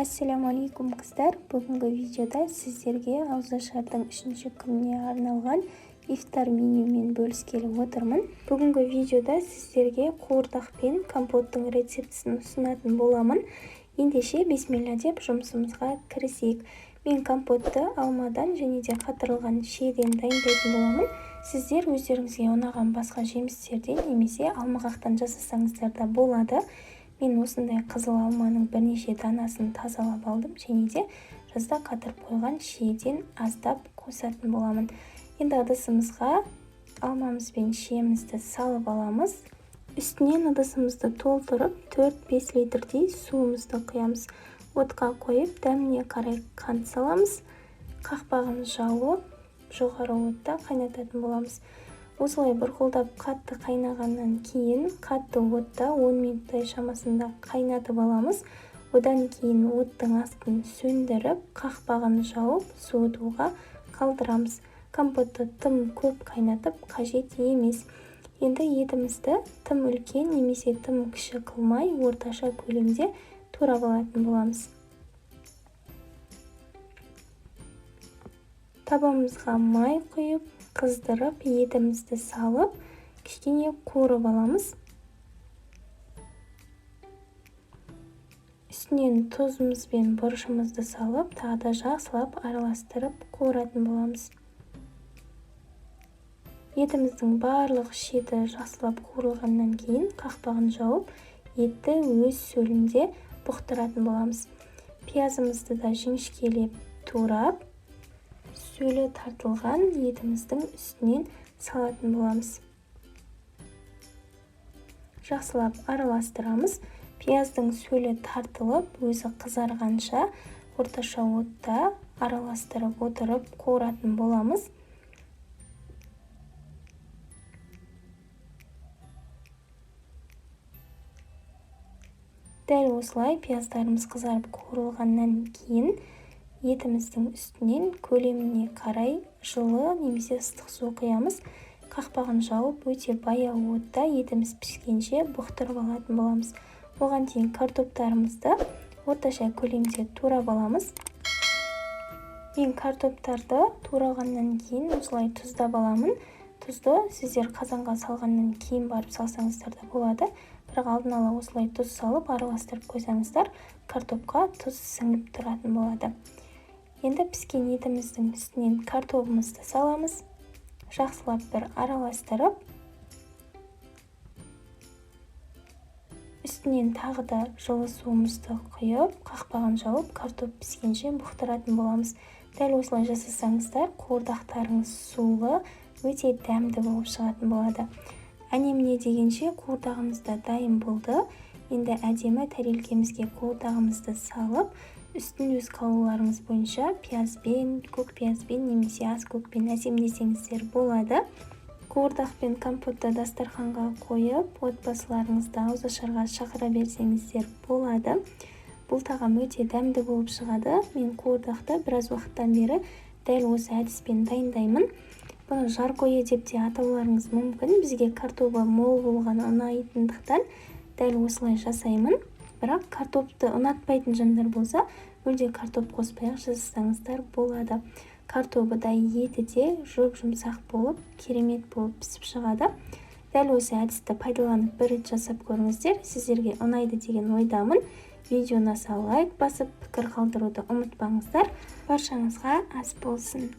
Ассаламу алейкум қыздар. Бүгінгі видеода сіздерге ауызашардың 3-ші күніне арналған ифтар менюмен бөліскелі отырмын. Бүгінгі видеода сіздерге қуырдақ пен компоттың рецептісін ұсынатын боламын. Ендеше бисмилла деп жұмысымызға кірісейік. Мен компотты алмадан және де қатырылған шиеден дайындайтын боламын. Сіздер өздеріңізге ұнаған басқа жемістерден немесе алмағақтан жасасаңыздар да болады. Мен осындай қызыл алманың бірнеше данасын тазалап алдым және де жазда қатырып қойған шиеден аздап қосатын боламын. Енді ыдысымызға алмамыз бен шиемізді салып аламыз. Үстінен ыдысымызды толтырып 4-5 литрдей суымызды құямыз. Отқа қойып дәміне қарай қант саламыз. Қақпағын жауып жоғары отта қайнататын боламыз. Осылай бұрқылдап қатты қайнағаннан кейін қатты отта 10 минуттай шамасында қайнатып аламыз. Одан кейін оттың астын сөндіріп, қақпағын жауып суытуға қалдырамыз. Компотты тым көп қайнатып қажет емес. Енді етімізді тым үлкен немесе тым кіші қылмай, орташа көлемде турап алатын боламыз. Табамызға май құйып, қыздырып, етімізді салып, кішкене қуырып аламыз. Үстінен тұзымыз бен бұрышымызды салып, тағы да жақсылап араластырып қуыратын боламыз. Етіміздің барлық шеті жақсылап қуырылғаннан кейін қақпағын жауып, етті өз сөлінде бұқтыратын боламыз. Пиязымызды да жіңішкелеп турап, сөлі тартылған етіміздің үстінен салатын боламыз. Жақсылап араластырамыз. Пияздың сөлі тартылып, өзі қызарғанша орташа отта араластырып отырып қуыратын боламыз. Дәл осылай пияздарымыз қызарып қуырылғаннан кейін етіміздің үстінен көлеміне қарай жылы немесе ыстық су құямыз. Қақпағын жауып, өте баяу отта етіміз пішкенше бұқтырып алатын боламыз. Оған дейін картоптарымызды орташа көлемде турап аламыз. Мен картоптарды турағаннан кейін осылай тұздап аламын. Тұзды сіздер қазанға салғаннан кейін барып салсаңыздар да болады. Бірақ алдын ала осылай тұз салып араластырып қойсаңыздар, картопқа тұз сіңіп тұратын болады. Енді піскен етіміздің үстінен картопымызды саламыз. Жақсылап бір араластырып, үстінен тағы да жылы суымызды құйып, қақпағын жауып, картоп піскенше бұқтыратын боламыз. Дәл осылай жасасаңыздар, қуырдақтарыңыз сулы, өте дәмді болып шығатын болады. Әне-міне дегенше қуырдағымыз да дайын болды. Енді әдемі тәрелкемізге қуырдағымызды салып, үстін өз қалауларыңыз бойынша пиязбен, көк пиязбен немесе аз көкпен әсемдесеңіздер болады. Қуырдақ пен компотты дастарханға қойып, отбасыларыңызды ауызашарға шақыра берсеңіздер болады. Бұл тағам өте дәмді болып шығады. Мен қуырдақты біраз уақыттан бері дәл осы әдіспен дайындаймын. Бұны жаркое деп те атауларыңыз мүмкін. Бізге картобы мол болғаны ұнайтындықтан дәл осылай жасаймын. Бірақ картопты ұнатпайтын жандар болса, мүлде картоп қоспай-ақ жасасаңыздар болады. Картобы да еті де жұмсақ болып, керемет болып пісіп шығады. Дәл осы әдісті пайдаланып бір рет жасап көріңіздер. Сіздерге ұнайды деген ойдамын. Видеоны лайк басып, пікір қалдыруды ұмытпаңыздар. Баршаңызға ас болсын.